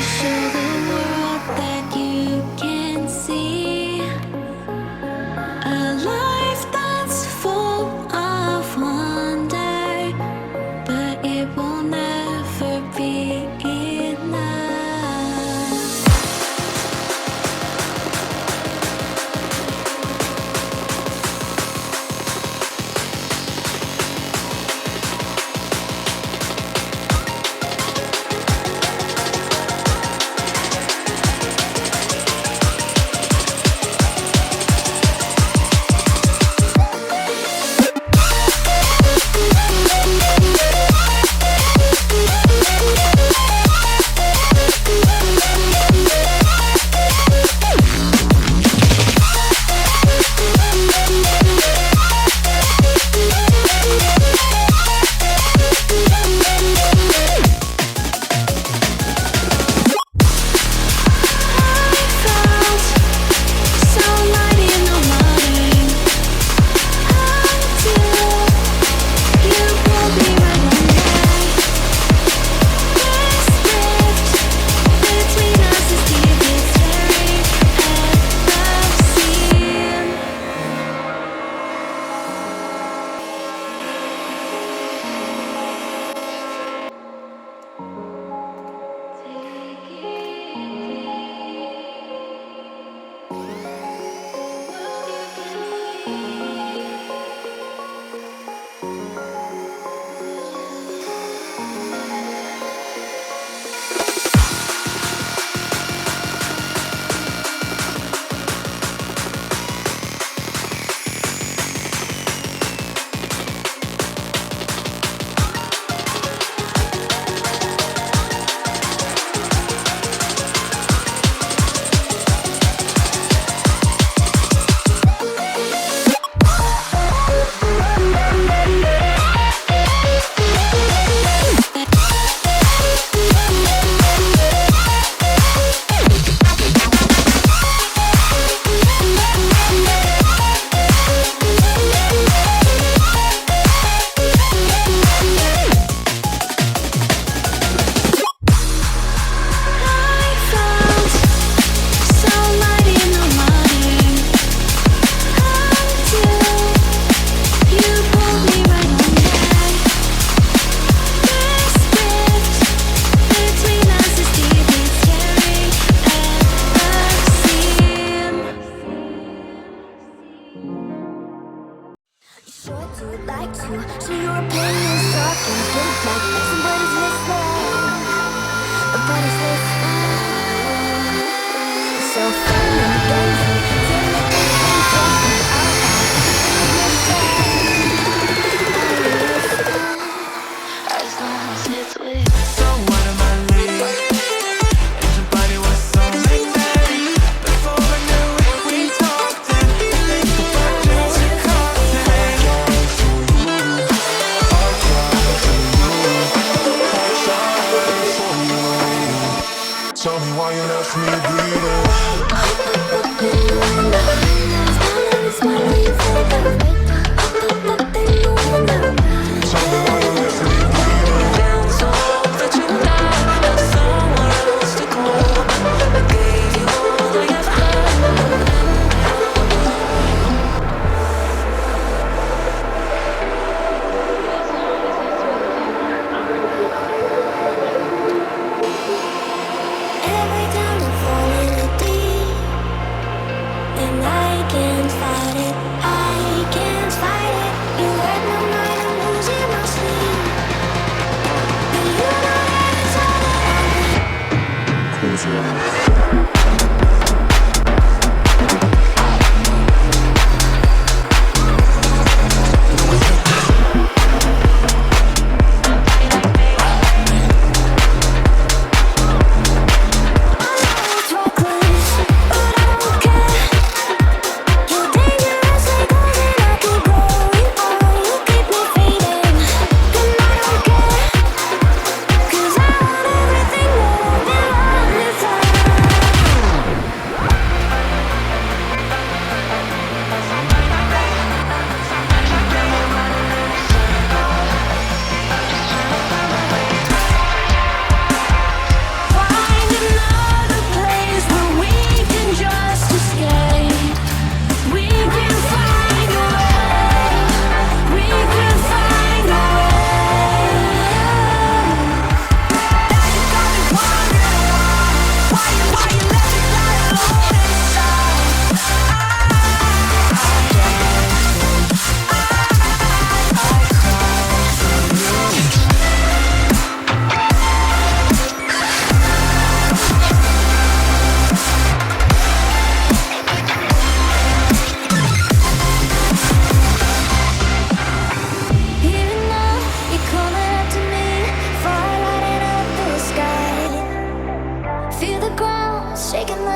show the world that you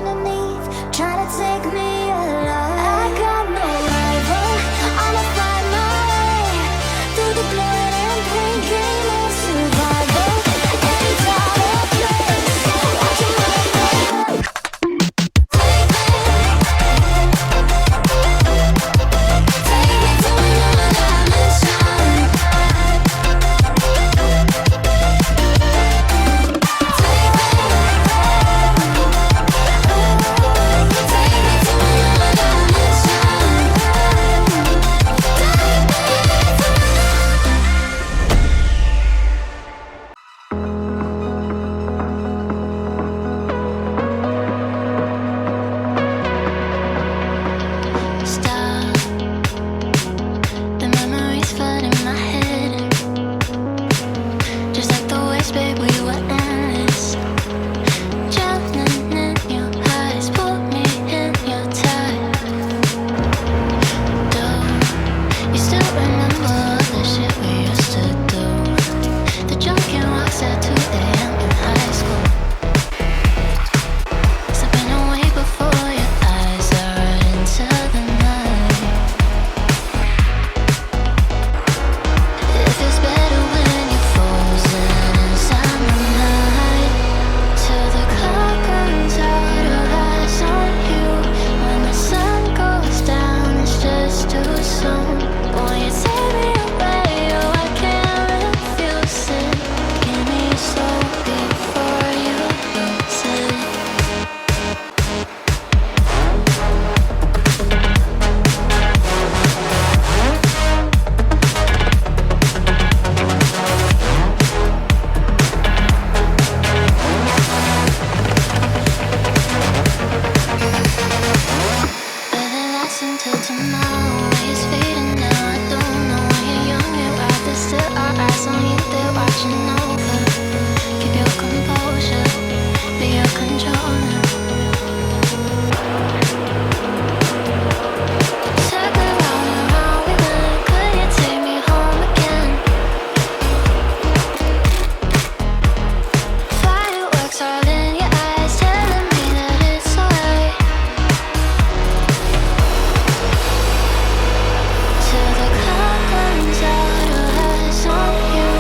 underneath, trying to take me alive. I got no rival, I'ma find my way through the blood and pain, game of survival. Any time or place, watch your mind. Take me to another dimension. Stop. The memories flood in my head. Just like the waves, babe, we were endless. Drowning in your eyes, put me in your tide. Do you still remember all the shit we used to do? The drunken walks at 2 a.m. in high school. Slipping away before your eyes are into the night. It feels better when you're frozen inside my mind. Till the clock runs out of eyes on you. When the sun goes down, it's just too soon. Won't you take me away? Oh, I can't refuse it. Give me your soul before you lose it. Better last until tomorrow. It's fading now. I don't know when you're young and wild. There's still our eyes on you. They're watching over. Keep your composure. Be your controller. Circle round and round we went. Could you take me home again? Fireworks all in your eyes, telling me that it's alright. Till the clock runs out of eyes on you.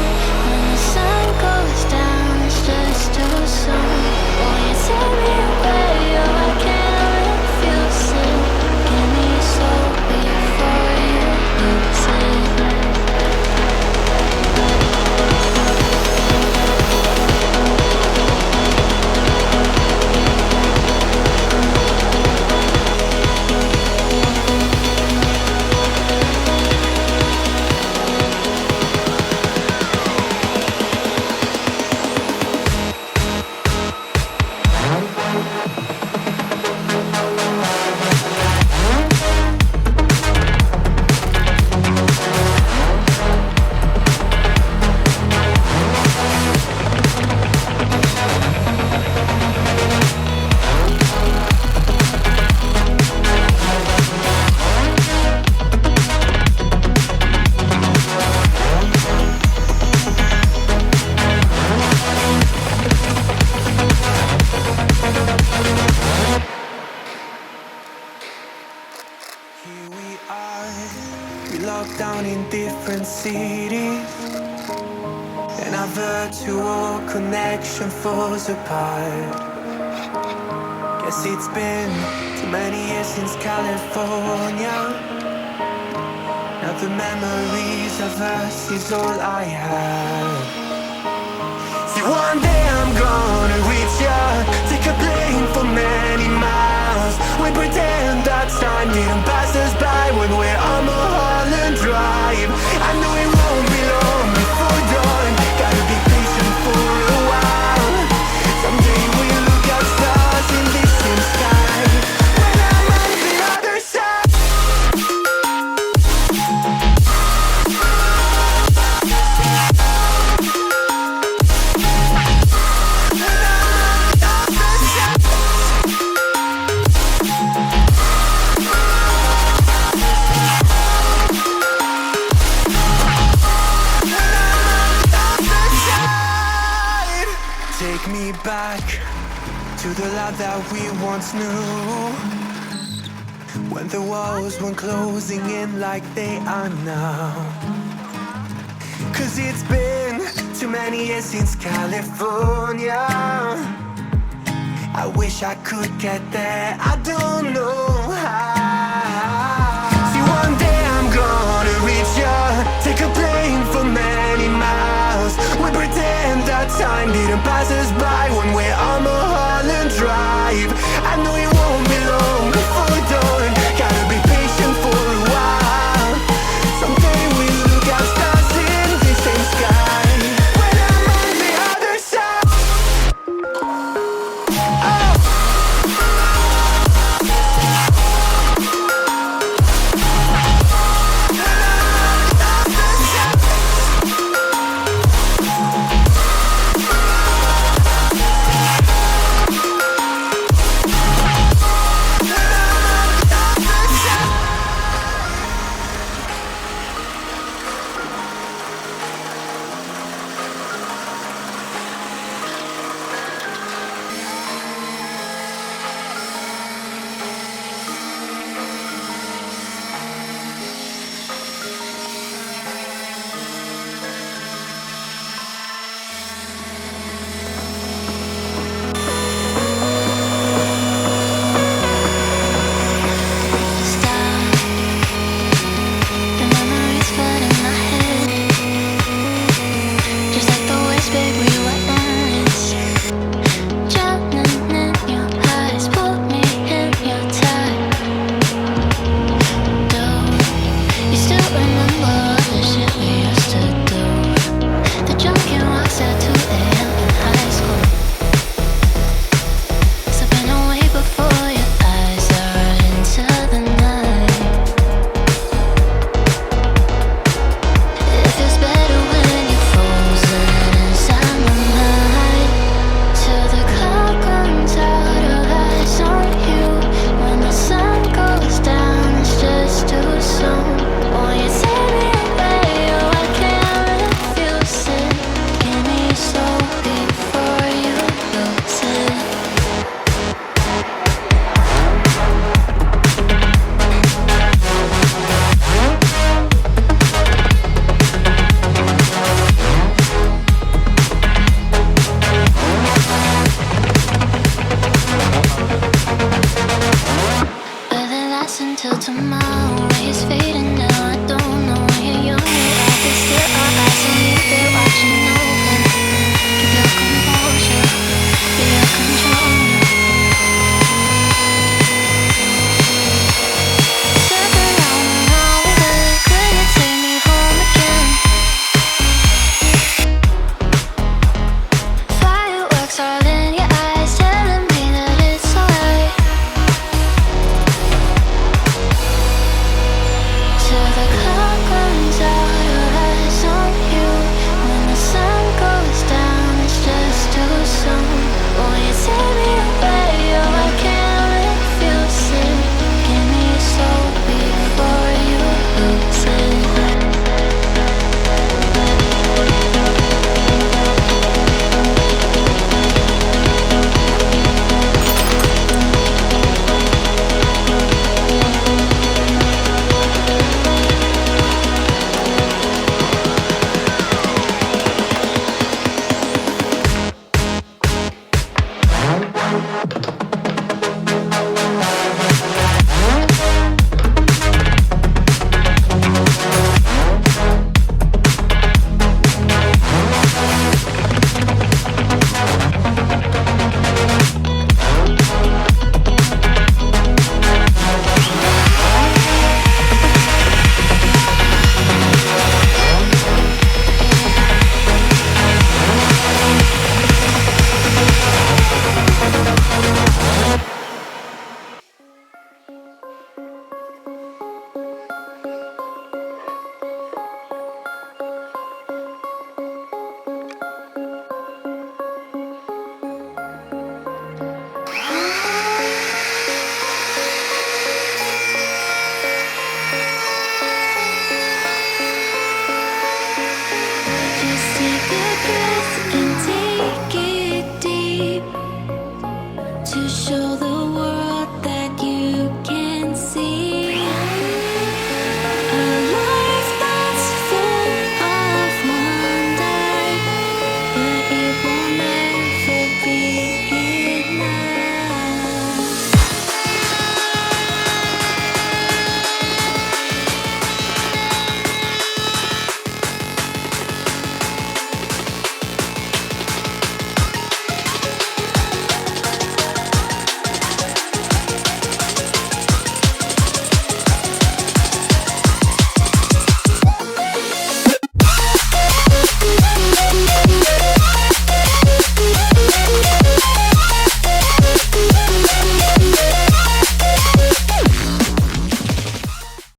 When the sun goes down, it's just too soon. Won't you take me away? Oh, I can't refuse it. Give me your soul before you lose it. Here we are, we locked down in different cities, and our virtual connection falls apart. Guess it's been too many years since California. Now the memories of us is all I have. See, one day I'm gonna reach ya, take a plane for many miles. We pretend that time didn't pass us by when we're on Mulholland Drive. I know it won't be long before dawn. Gotta be patient for a while. Someday we'll look at stars in this same sky. When I'm on the other side. When I'm on the other side. now that we once knew, when the walls weren't closing in like they are now. Cause it's been too many years since California. I wish I could get there, I don't know how. See, one day I'm gonna reach ya, take a plane for many miles. We pretend that time didn't pass us by.